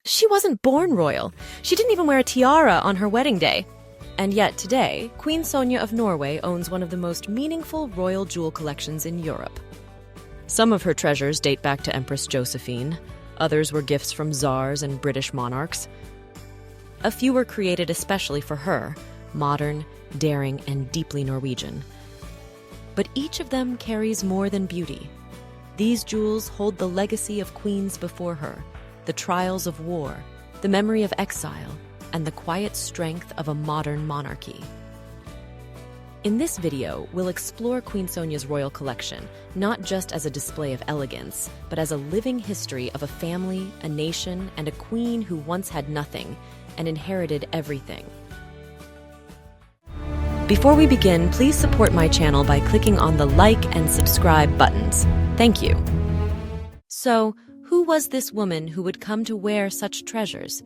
She wasn't born royal. She didn't even wear a tiara on her wedding day. And yet today, Queen Sonja of Norway owns one of the most meaningful royal jewel collections in Europe. Some of her treasures date back to Empress Joséphine. Others were gifts from czars and British monarchs. A few were created especially for her, modern, daring, and deeply Norwegian. But each of them carries more than beauty. These jewels hold the legacy of queens before her, the trials of war, the memory of exile, and the quiet strength of a modern monarchy. In this video, we'll explore Queen Sonja's royal collection, not just as a display of elegance, but as a living history of a family, a nation, and a queen who once had nothing and inherited everything. Before we begin, please support my channel by clicking on the like and subscribe buttons. Thank you. So, who was this woman who would come to wear such treasures?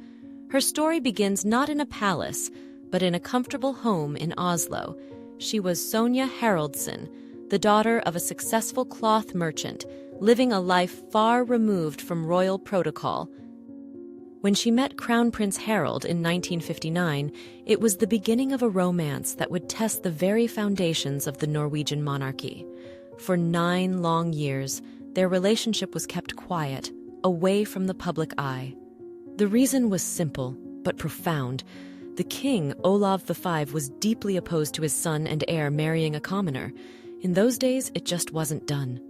Her story begins not in a palace, but in a comfortable home in Oslo. She was Sonja Haraldsson, the daughter of a successful cloth merchant, living a life far removed from royal protocol. When she met Crown Prince Harald in 1959, it was the beginning of a romance that would test the very foundations of the Norwegian monarchy. For 9 long years, their relationship was kept quiet, away from the public eye. The reason was simple, but profound. The king, Olav V, was deeply opposed to his son and heir marrying a commoner. In those days, it just wasn't done.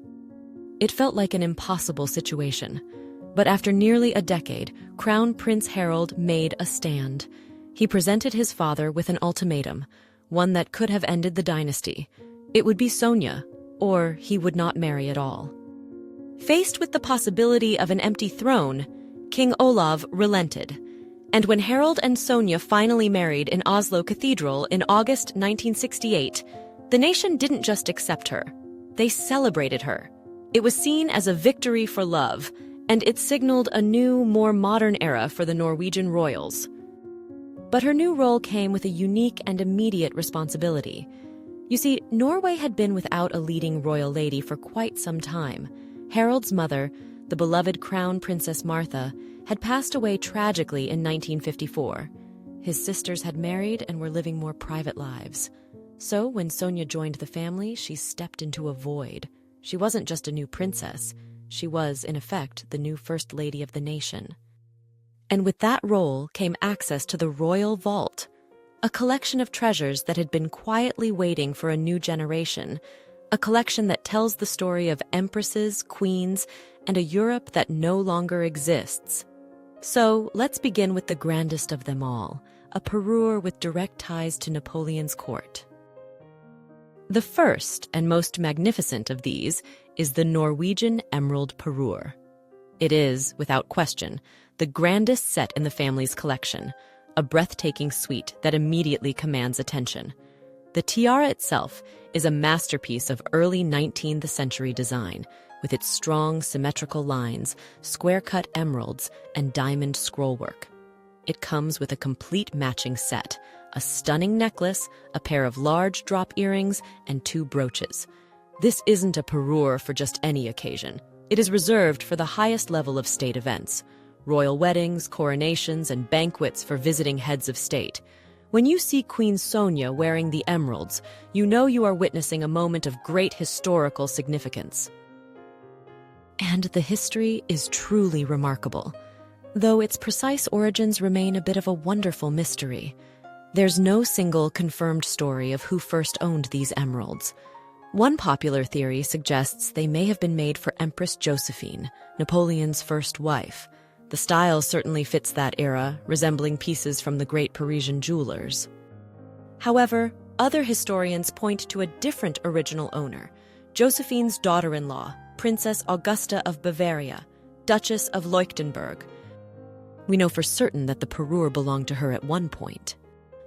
It felt like an impossible situation. But after nearly a decade, Crown Prince Harald made a stand. He presented his father with an ultimatum, one that could have ended the dynasty. It would be Sonja, or he would not marry at all. Faced with the possibility of an empty throne, King Olav relented. And when Harald and Sonja finally married in Oslo Cathedral in August 1968, the nation didn't just accept her. They celebrated her. It was seen as a victory for love, and it signaled a new, more modern era for the Norwegian royals. But her new role came with a unique and immediate responsibility. You see, Norway had been without a leading royal lady for quite some time. Harald's mother, the beloved Crown Princess Martha, had passed away tragically in 1954. His sisters had married and were living more private lives. So when Sonja joined the family, she stepped into a void. She wasn't just a new princess. She was, in effect, the new First Lady of the nation. And with that role came access to the royal vault, a collection of treasures that had been quietly waiting for a new generation, a collection that tells the story of empresses, queens, and a Europe that no longer exists. So let's begin with the grandest of them all, a parure with direct ties to Napoleon's court. The first and most magnificent of these is the Norwegian Emerald Parure. It is, without question, the grandest set in the family's collection, a breathtaking suite that immediately commands attention. The tiara itself is a masterpiece of early 19th century design, with its strong, symmetrical lines, square-cut emeralds, and diamond scrollwork. It comes with a complete matching set, a stunning necklace, a pair of large drop earrings, and 2 brooches. This isn't a parure for just any occasion. It is reserved for the highest level of state events, royal weddings, coronations, and banquets for visiting heads of state. When you see Queen Sonja wearing the emeralds, you know you are witnessing a moment of great historical significance. And the history is truly remarkable, though its precise origins remain a bit of a wonderful mystery. There's no single confirmed story of who first owned these emeralds. One popular theory suggests they may have been made for Empress Joséphine, Napoleon's first wife. The style certainly fits that era, resembling pieces from the great Parisian jewelers. However, other historians point to a different original owner, Josephine's daughter-in-law, Princess Augusta of Bavaria, Duchess of Leuchtenberg. We know for certain that the parure belonged to her at one point.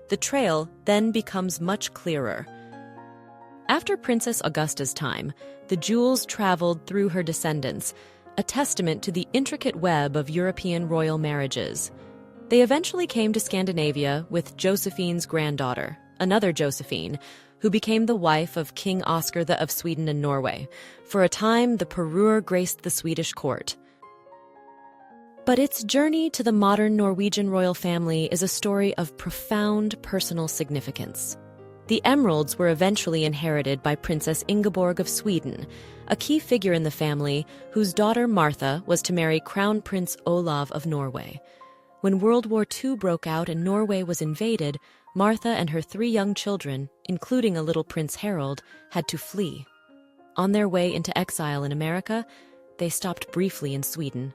The trail then becomes much clearer. After Princess Augusta's time, the jewels traveled through her descendants, a testament to the intricate web of European royal marriages. They eventually came to Scandinavia with Josephine's granddaughter, another Josephine, who became the wife of King Oscar of Sweden and Norway. For a time, the parure graced the Swedish court. But its journey to the modern Norwegian royal family is a story of profound personal significance. The emeralds were eventually inherited by Princess Ingeborg of Sweden, a key figure in the family whose daughter Martha was to marry Crown Prince Olav of Norway. When World War II broke out and Norway was invaded, Martha and her 3 young children, including a little Prince Harald, had to flee. On their way into exile in America, they stopped briefly in Sweden.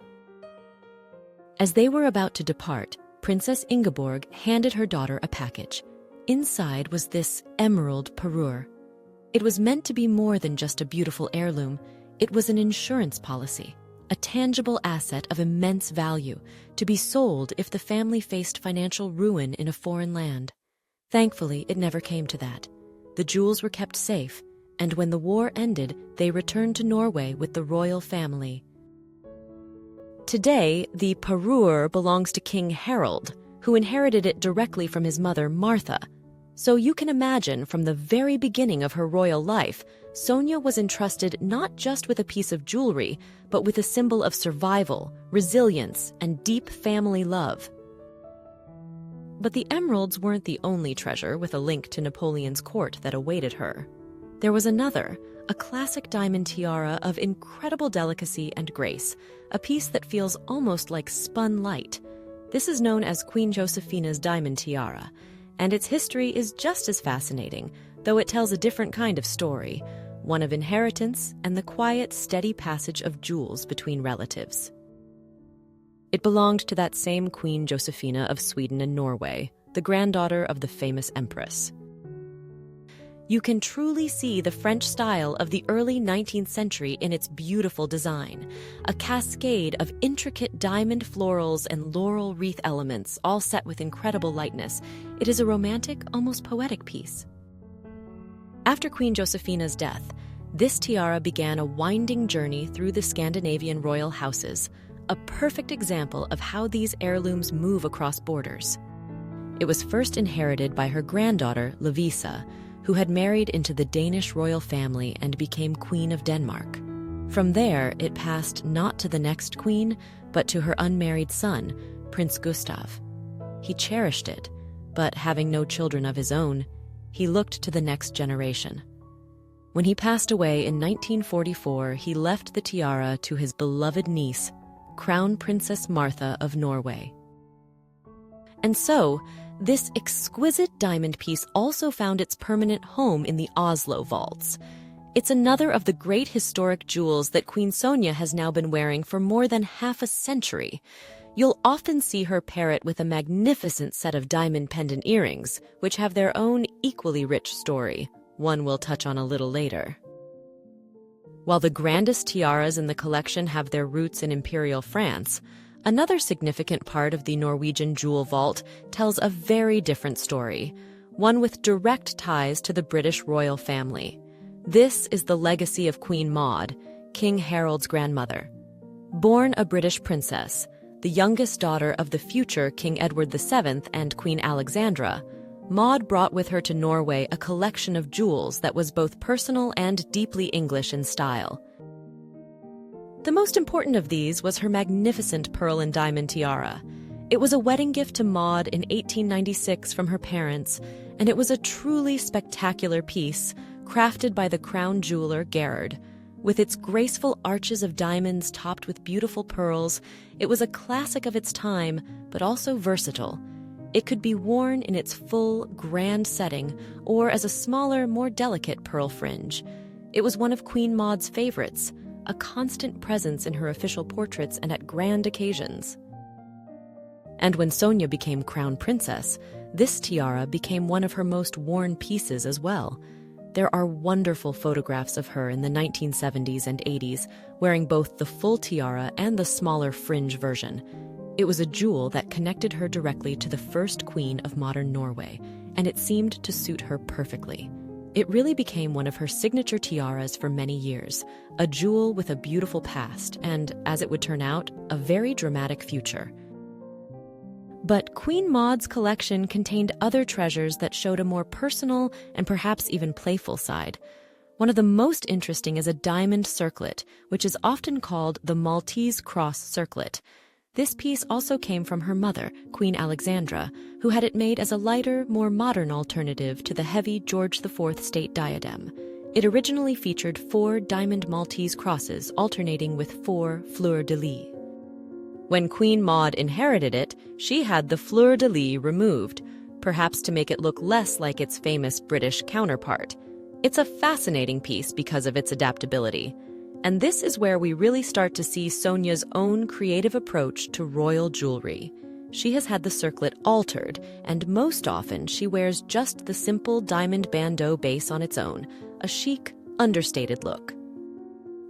As they were about to depart, Princess Ingeborg handed her daughter a package. Inside was this emerald parure. It was meant to be more than just a beautiful heirloom. It was an insurance policy, a tangible asset of immense value, to be sold if the family faced financial ruin in a foreign land. Thankfully, it never came to that. The jewels were kept safe, and when the war ended, they returned to Norway with the royal family. Today, the parure belongs to King Harald, who inherited it directly from his mother, Martha. So you can imagine, from the very beginning of her royal life, Sonja was entrusted not just with a piece of jewelry, but with a symbol of survival, resilience, and deep family love. But the emeralds weren't the only treasure with a link to Napoleon's court that awaited her. There was another, a classic diamond tiara of incredible delicacy and grace, a piece that feels almost like spun light. This is known as Queen Joséphina's diamond tiara, and its history is just as fascinating, though it tells a different kind of story, one of inheritance and the quiet, steady passage of jewels between relatives. It belonged to that same Queen Josephina of Sweden and Norway, the granddaughter of the famous Empress. You can truly see the French style of the early 19th century in its beautiful design, a cascade of intricate diamond florals and laurel wreath elements, all set with incredible lightness. It is a romantic, almost poetic piece. After Queen Josephina's death, this tiara began a winding journey through the Scandinavian royal houses, a perfect example of how these heirlooms move across borders. It was first inherited by her granddaughter, Lovisa, who had married into the Danish royal family and became Queen of Denmark. From there, it passed not to the next queen, but to her unmarried son, Prince Gustav. He cherished it, but having no children of his own, he looked to the next generation. When he passed away in 1944, he left the tiara to his beloved niece, Crown Princess Martha of Norway. And so, this exquisite diamond piece also found its permanent home in the Oslo vaults. It's another of the great historic jewels that Queen Sonja has now been wearing for more than half a century. You'll often see her pair it with a magnificent set of diamond pendant earrings, which have their own equally rich story, one we'll touch on a little later. While the grandest tiaras in the collection have their roots in imperial France, another significant part of the Norwegian jewel vault tells a very different story, one with direct ties to the British royal family. This is the legacy of Queen Maud, King Harold's grandmother. Born a British princess, the youngest daughter of the future King Edward VII and Queen Alexandra, Maud brought with her to Norway a collection of jewels that was both personal and deeply English in style. The most important of these was her magnificent pearl and diamond tiara. It was a wedding gift to Maud in 1896 from her parents, and it was a truly spectacular piece, crafted by the crown jeweler Garrard. With its graceful arches of diamonds topped with beautiful pearls, it was a classic of its time, but also versatile. It could be worn in its full, grand setting, or as a smaller, more delicate pearl fringe. It was one of Queen Maud's favorites, a constant presence in her official portraits and at grand occasions. And when Sonja became crown princess, this tiara became one of her most worn pieces as well. There are wonderful photographs of her in the 1970s and 80s, wearing both the full tiara and the smaller fringe version. It was a jewel that connected her directly to the first queen of modern Norway, and it seemed to suit her perfectly. It really became one of her signature tiaras for many years, a jewel with a beautiful past and, as it would turn out, a very dramatic future. But Queen Maud's collection contained other treasures that showed a more personal and perhaps even playful side. One of the most interesting is a diamond circlet, which is often called the Maltese cross circlet. This piece also came from her mother, Queen Alexandra, who had it made as a lighter, more modern alternative to the heavy George IV state diadem. It originally featured 4 diamond Maltese crosses alternating with 4 fleurs-de-lis. When Queen Maud inherited it, she had the fleur-de-lis removed, perhaps to make it look less like its famous British counterpart. It's a fascinating piece because of its adaptability. And this is where we really start to see Sonja's own creative approach to royal jewelry. She has had the circlet altered, and most often she wears just the simple diamond bandeau base on its own, a chic, understated look.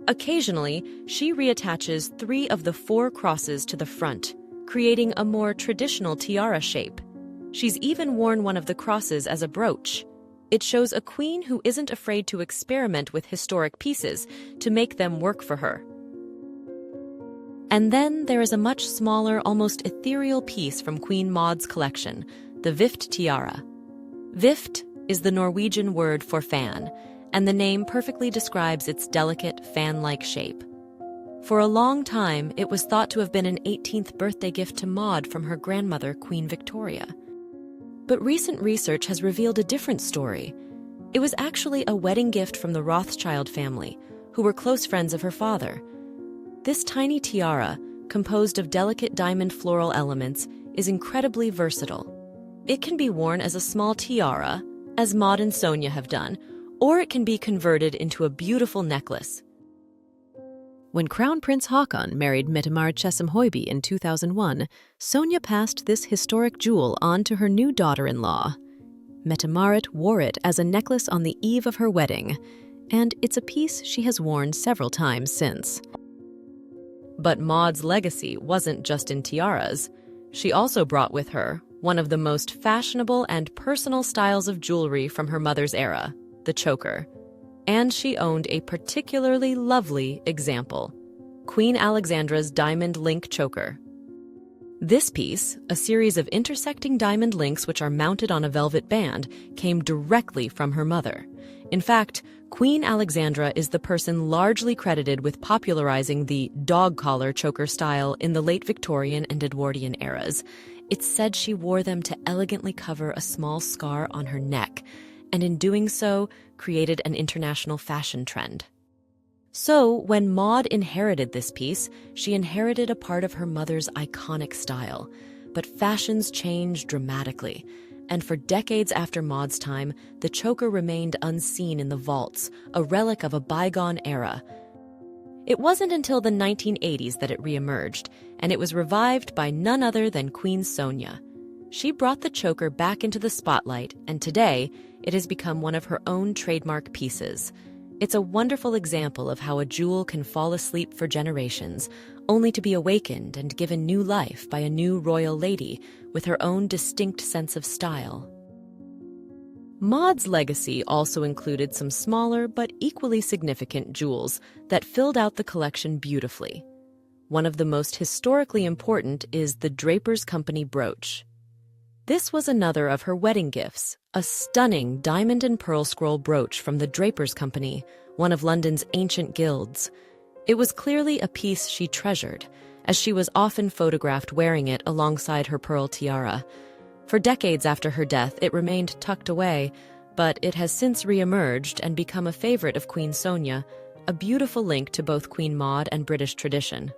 Occasionally, she reattaches 3 of the 4 crosses to the front, creating a more traditional tiara shape. She's even worn one of the crosses as a brooch. It shows a queen who isn't afraid to experiment with historic pieces to make them work for her. And then there is a much smaller, almost ethereal piece from Queen Maud's collection, the Vift tiara. Vift is the Norwegian word for fan, and the name perfectly describes its delicate, fan-like shape. For a long time, it was thought to have been an 18th birthday gift to Maud from her grandmother, Queen Victoria. But recent research has revealed a different story. It was actually a wedding gift from the Rothschild family, who were close friends of her father. This tiny tiara, composed of delicate diamond floral elements, is incredibly versatile. It can be worn as a small tiara, as Maud and Sonja have done, or it can be converted into a beautiful necklace. When Crown Prince Haakon married Mette-Marit Tjessem-Højby in 2001, Sonja passed this historic jewel on to her new daughter-in-law. Mette-Marit wore it as a necklace on the eve of her wedding, and it's a piece she has worn several times since. But Maud's legacy wasn't just in tiaras. She also brought with her one of the most fashionable and personal styles of jewelry from her mother's era, the choker. And she owned a particularly lovely example, Queen Alexandra's diamond link choker. This piece, a series of intersecting diamond links which are mounted on a velvet band, came directly from her mother. In fact, Queen Alexandra is the person largely credited with popularizing the dog collar choker style in the late Victorian and Edwardian eras. It's said she wore them to elegantly cover a small scar on her neck, and in doing so, created an international fashion trend. So, when Maud inherited this piece, she inherited a part of her mother's iconic style. But fashions changed dramatically, and for decades after Maud's time, the choker remained unseen in the vaults, a relic of a bygone era. It wasn't until the 1980s that it reemerged, and it was revived by none other than Queen Sonja. She brought the choker back into the spotlight, and today, it has become one of her own trademark pieces. It's a wonderful example of how a jewel can fall asleep for generations, only to be awakened and given new life by a new royal lady with her own distinct sense of style. Maud's legacy also included some smaller but equally significant jewels that filled out the collection beautifully. One of the most historically important is the Draper's Company brooch. This was another of her wedding gifts, a stunning diamond and pearl scroll brooch from the Draper's Company, one of London's ancient guilds. It was clearly a piece she treasured, as she was often photographed wearing it alongside her pearl tiara. For decades after her death, it remained tucked away, but it has since re-emerged and become a favorite of Queen Sonja, a beautiful link to both Queen Maud and British tradition.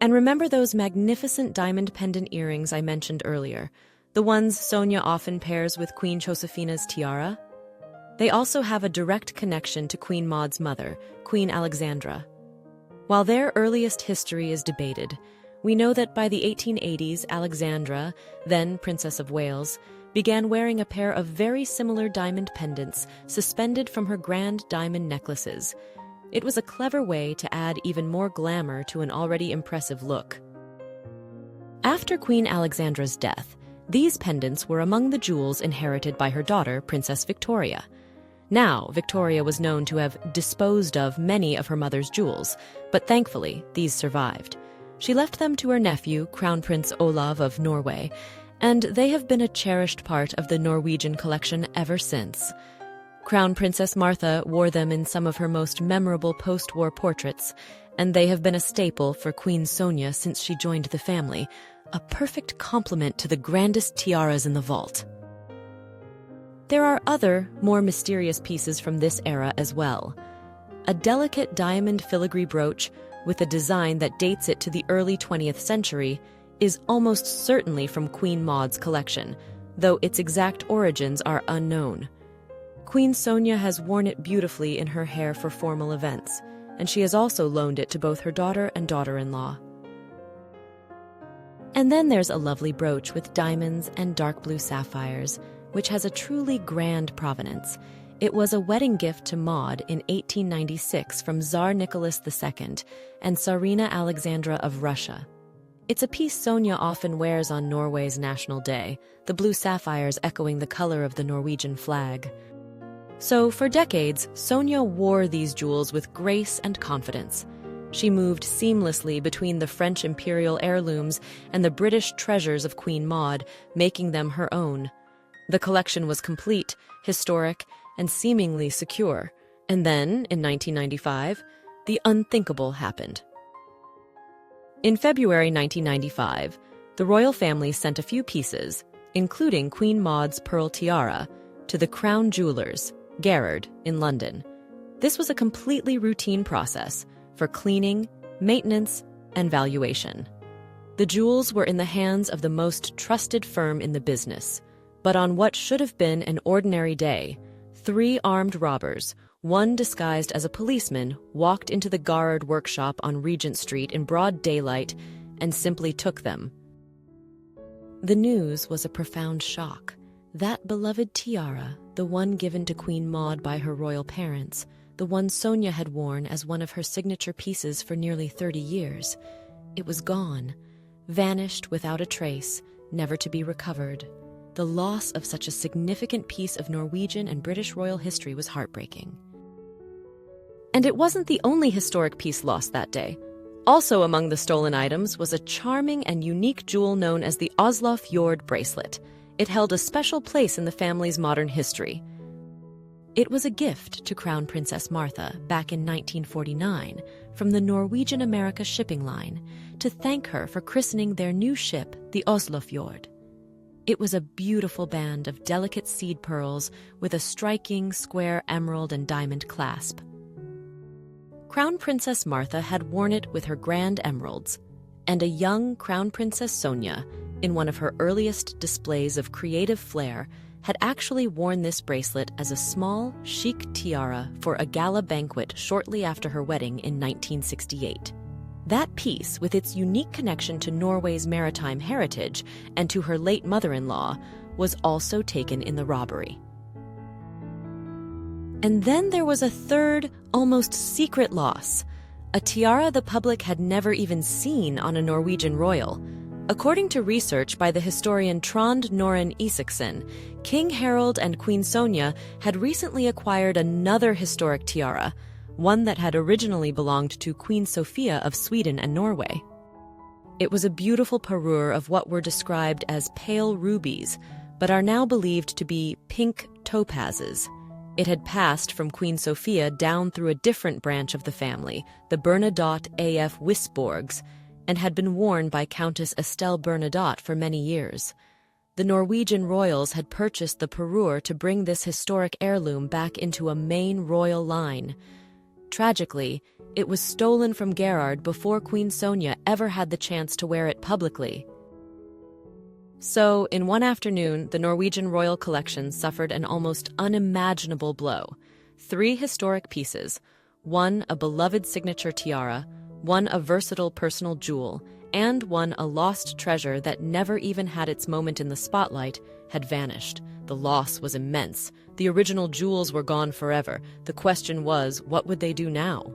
And remember those magnificent diamond pendant earrings I mentioned earlier, the ones Sonja often pairs with Queen Josephina's tiara? They also have a direct connection to Queen Maud's mother, Queen Alexandra. While their earliest history is debated, we know that by the 1880s, Alexandra, then Princess of Wales, began wearing a pair of very similar diamond pendants suspended from her grand diamond necklaces. It was a clever way to add even more glamour to an already impressive look. After Queen Alexandra's death, these pendants were among the jewels inherited by her daughter, Princess Victoria. Now, Victoria was known to have disposed of many of her mother's jewels, but thankfully, these survived. She left them to her nephew, Crown Prince Olav of Norway, and they have been a cherished part of the Norwegian collection ever since. Crown Princess Martha wore them in some of her most memorable post-war portraits, and they have been a staple for Queen Sonja since she joined the family, a perfect complement to the grandest tiaras in the vault. There are other, more mysterious pieces from this era as well. A delicate diamond filigree brooch with a design that dates it to the early 20th century is almost certainly from Queen Maud's collection, though its exact origins are unknown. Queen Sonja has worn it beautifully in her hair for formal events, and she has also loaned it to both her daughter and daughter-in-law. And then there's a lovely brooch with diamonds and dark blue sapphires, which has a truly grand provenance. It was a wedding gift to Maud in 1896 from Tsar Nicholas II and Tsarina Alexandra of Russia. It's a piece Sonja often wears on Norway's National Day, the blue sapphires echoing the color of the Norwegian flag. So, for decades, Sonja wore these jewels with grace and confidence. She moved seamlessly between the French imperial heirlooms and the British treasures of Queen Maud, making them her own. The collection was complete, historic, and seemingly secure. And then, in 1995, the unthinkable happened. In February 1995, the royal family sent a few pieces, including Queen Maud's pearl tiara, to the Crown Jewellers, Garrard, in London. This was a completely routine process for cleaning, maintenance, and valuation. The jewels were in the hands of the most trusted firm in the business, but on what should have been an ordinary day, 3 armed robbers, one disguised as a policeman, walked into the Garrard workshop on Regent Street in broad daylight and simply took them. The news was a profound shock. That beloved tiara, the one given to Queen Maud by her royal parents, the one Sonja had worn as one of her signature pieces for nearly 30 years, it was gone, vanished without a trace, never to be recovered. The loss of such a significant piece of Norwegian and British royal history was heartbreaking. And it wasn't the only historic piece lost that day. Also among the stolen items was a charming and unique jewel known as the Oslofjord bracelet. It held a special place in the family's modern history. It was a gift to Crown Princess Martha back in 1949 from the Norwegian America shipping line to thank her for christening their new ship, the Oslofjord. It was a beautiful band of delicate seed pearls with a striking square emerald and diamond clasp. Crown Princess Martha had worn it with her grand emeralds, and a young Crown Princess Sonja, in one of her earliest displays of creative flair, had actually worn this bracelet as a small, chic tiara for a gala banquet shortly after her wedding in 1968. That piece, with its unique connection to Norway's maritime heritage and to her late mother-in-law, was also taken in the robbery. And then there was a third, almost secret loss, a tiara the public had never even seen on a Norwegian royal. According to research by the historian Trond Noren Isaksen, King Harald and Queen Sonja had recently acquired another historic tiara, one that had originally belonged to Queen Sofia of Sweden and Norway. It was a beautiful parure of what were described as pale rubies, but are now believed to be pink topazes. It had passed from Queen Sofia down through a different branch of the family, the Bernadotte af Wisborgs, and had been worn by Countess Estelle Bernadotte for many years. The Norwegian royals had purchased the parure to bring this historic heirloom back into a main royal line. Tragically, it was stolen from Garrard before Queen Sonja ever had the chance to wear it publicly. So, in one afternoon, the Norwegian royal collection suffered an almost unimaginable blow. 3 historic pieces, one a beloved signature tiara, one a versatile personal jewel, and one a lost treasure that never even had its moment in the spotlight, had vanished. The loss was immense. The original jewels were gone forever. The question was, what would they do now?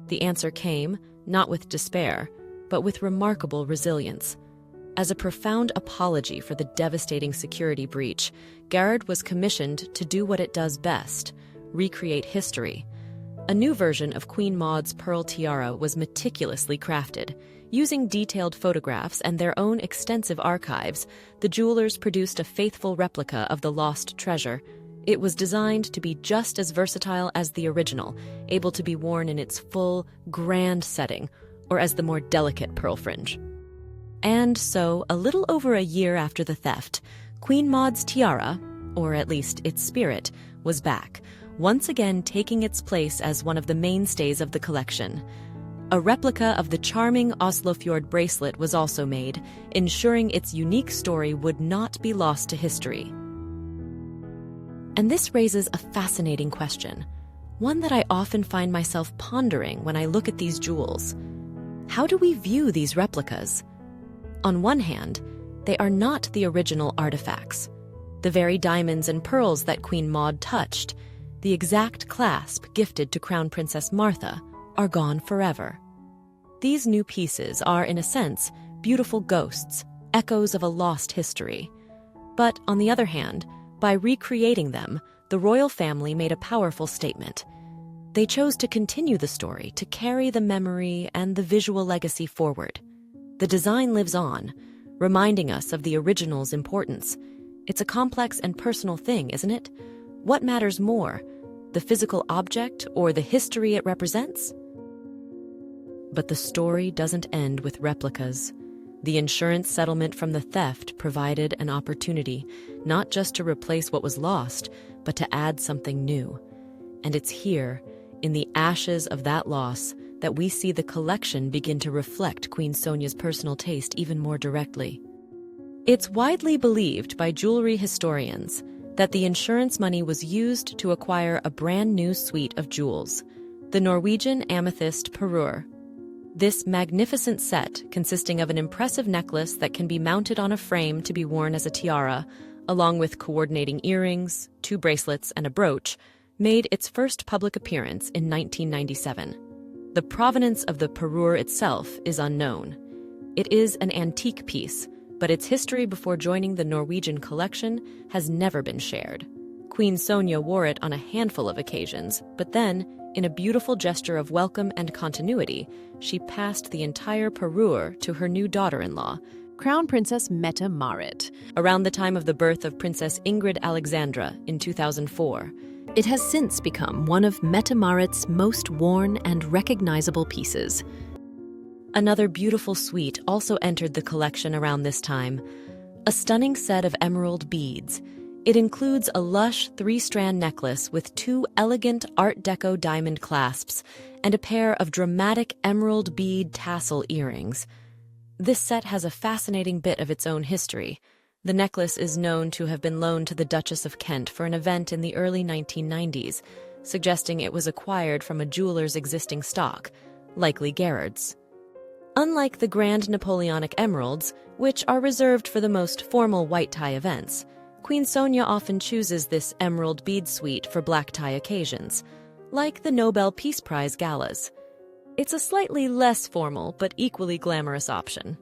The answer came, not with despair, but with remarkable resilience. As a profound apology for the devastating security breach, Garrard was commissioned to do what it does best, recreate history. A new version of Queen Maud's pearl tiara was meticulously crafted. Using detailed photographs and their own extensive archives, the jewelers produced a faithful replica of the lost treasure. It was designed to be just as versatile as the original, able to be worn in its full, grand setting, or as the more delicate pearl fringe. And so, a little over a year after the theft, Queen Maud's tiara, or at least its spirit, was back, once again taking its place as one of the mainstays of the collection. A replica of the charming Oslofjord bracelet was also made, ensuring its unique story would not be lost to history. And this raises a fascinating question, one that I often find myself pondering when I look at these jewels. How do we view these replicas? On one hand, they are not the original artifacts. The very diamonds and pearls that Queen Maud touched, the exact clasp gifted to Crown Princess Martha, are gone forever. These new pieces are, in a sense, beautiful ghosts, echoes of a lost history. But, on the other hand, by recreating them, the royal family made a powerful statement. They chose to continue the story, to carry the memory and the visual legacy forward. The design lives on, reminding us of the original's importance. It's a complex and personal thing, isn't it? What matters more, the physical object or the history it represents? But the story doesn't end with replicas. The insurance settlement from the theft provided an opportunity, not just to replace what was lost, but to add something new. And it's here, in the ashes of that loss, that we see the collection begin to reflect Queen Sonja's personal taste even more directly. It's widely believed by jewelry historians that the insurance money was used to acquire a brand new suite of jewels, the Norwegian Amethyst Parure. This magnificent set, consisting of an impressive necklace that can be mounted on a frame to be worn as a tiara, along with coordinating earrings, 2 bracelets, and a brooch, made its first public appearance in 1997. The provenance of the parure itself is unknown. It is an antique piece, but its history before joining the Norwegian collection has never been shared. Queen Sonja wore it on a handful of occasions, but then, in a beautiful gesture of welcome and continuity, she passed the entire parure to her new daughter-in-law, Crown Princess Mette-Marit, around the time of the birth of Princess Ingrid Alexandra in 2004. It has since become one of Mette-Marit's most worn and recognizable pieces. Another beautiful suite also entered the collection around this time, a stunning set of emerald beads. It includes a lush 3-strand necklace with 2 elegant Art Deco diamond clasps and a pair of dramatic emerald bead tassel earrings. This set has a fascinating bit of its own history. The necklace is known to have been loaned to the Duchess of Kent for an event in the early 1990s, suggesting it was acquired from a jeweler's existing stock, likely Garrard's. Unlike the grand Napoleonic emeralds, which are reserved for the most formal white tie events, Queen Sonja often chooses this emerald bead suite for black tie occasions, like the Nobel Peace Prize galas. It's a slightly less formal but equally glamorous option.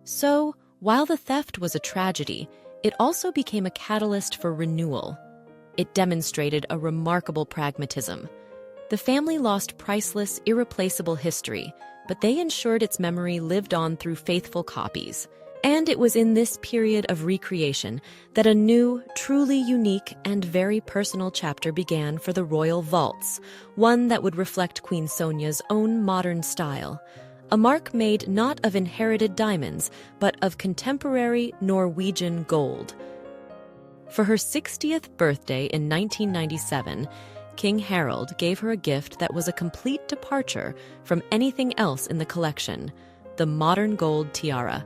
So, while the theft was a tragedy, it also became a catalyst for renewal. It demonstrated a remarkable pragmatism. The family lost priceless, irreplaceable history, but they ensured its memory lived on through faithful copies. And it was in this period of recreation that a new, truly unique, and very personal chapter began for the royal vaults, one that would reflect Queen Sonja's own modern style. A mark made not of inherited diamonds, but of contemporary Norwegian gold. For her 60th birthday in 1997, King Harald gave her a gift that was a complete departure from anything else in the collection, the modern gold tiara.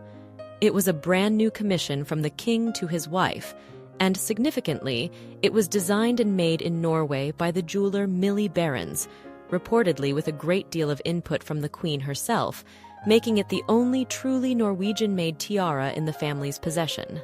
It was a brand new commission from the king to his wife, and significantly, it was designed and made in Norway by the jeweler Millie Behrens, reportedly with a great deal of input from the queen herself, making it the only truly Norwegian-made tiara in the family's possession.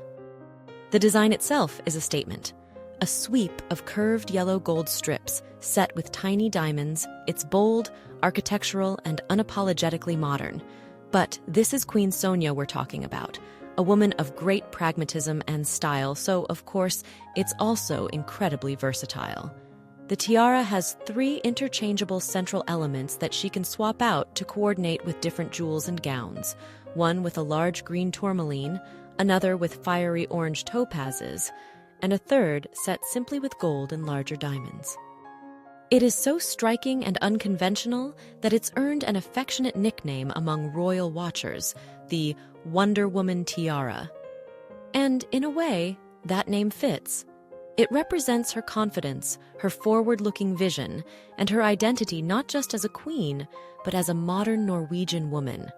The design itself is a statement. A sweep of curved yellow gold strips set with tiny diamonds. It's bold, architectural, and unapologetically modern. But this is Queen Sonja we're talking about, a woman of great pragmatism and style, so of course, it's also incredibly versatile. The tiara has 3 interchangeable central elements that she can swap out to coordinate with different jewels and gowns, one with a large green tourmaline, another with fiery orange topazes, and a third set simply with gold and larger diamonds. It is so striking and unconventional that it's earned an affectionate nickname among royal watchers, the Wonder Woman tiara. And in a way, that name fits. It represents her confidence, her forward-looking vision, and her identity not just as a queen, but as a modern Norwegian woman.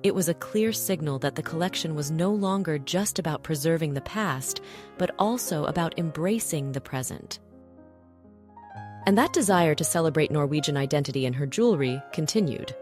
It was a clear signal that the collection was no longer just about preserving the past, but also about embracing the present. And that desire to celebrate Norwegian identity in her jewelry continued.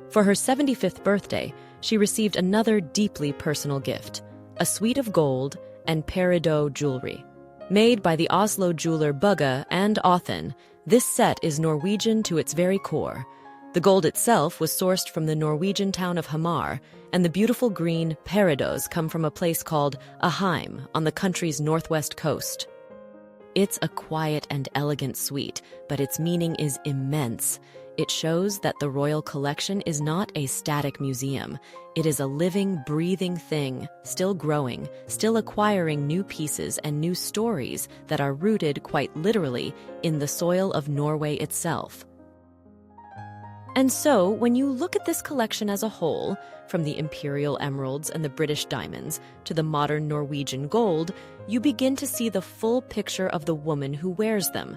For her 75th birthday, she received another deeply personal gift, a suite of gold and peridot jewelry. Made by the Oslo jeweler Bugge and Othen, this set is Norwegian to its very core. The gold itself was sourced from the Norwegian town of Hamar, and the beautiful green peridots come from a place called Aheim on the country's northwest coast. It's a quiet and elegant suite, but its meaning is immense. It shows that the royal collection is not a static museum. It is a living, breathing thing, still growing, still acquiring new pieces and new stories that are rooted, quite literally, in the soil of Norway itself. And so, when you look at this collection as a whole, from the imperial emeralds and the British diamonds to the modern Norwegian gold, you begin to see the full picture of the woman who wears them.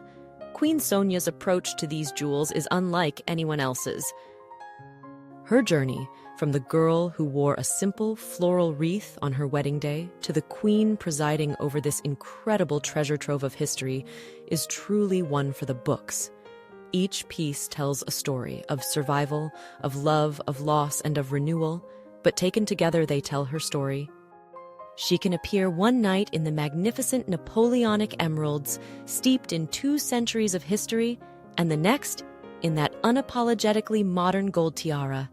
Queen Sonja's approach to these jewels is unlike anyone else's. Her journey, from the girl who wore a simple floral wreath on her wedding day to the queen presiding over this incredible treasure trove of history, is truly one for the books. Each piece tells a story of survival, of love, of loss, and of renewal, but taken together they tell her story. She can appear one night in the magnificent Napoleonic emeralds, steeped in 2 centuries of history, and the next in that unapologetically modern gold tiara.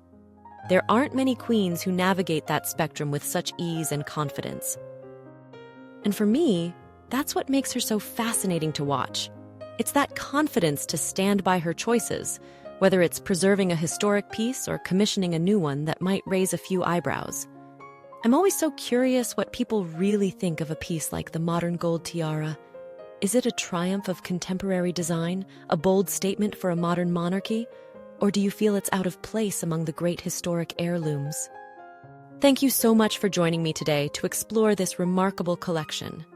There aren't many queens who navigate that spectrum with such ease and confidence. And for me, that's what makes her so fascinating to watch. It's that confidence to stand by her choices, whether it's preserving a historic piece or commissioning a new one that might raise a few eyebrows. I'm always so curious what people really think of a piece like the modern gold tiara. Is it a triumph of contemporary design, a bold statement for a modern monarchy? Or do you feel it's out of place among the great historic heirlooms? Thank you so much for joining me today to explore this remarkable collection.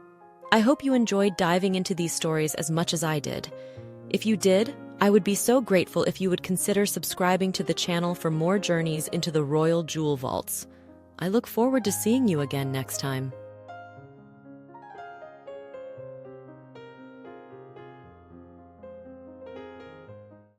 I hope you enjoyed diving into these stories as much as I did. If you did, I would be so grateful if you would consider subscribing to the channel for more journeys into the royal jewel vaults. I look forward to seeing you again next time.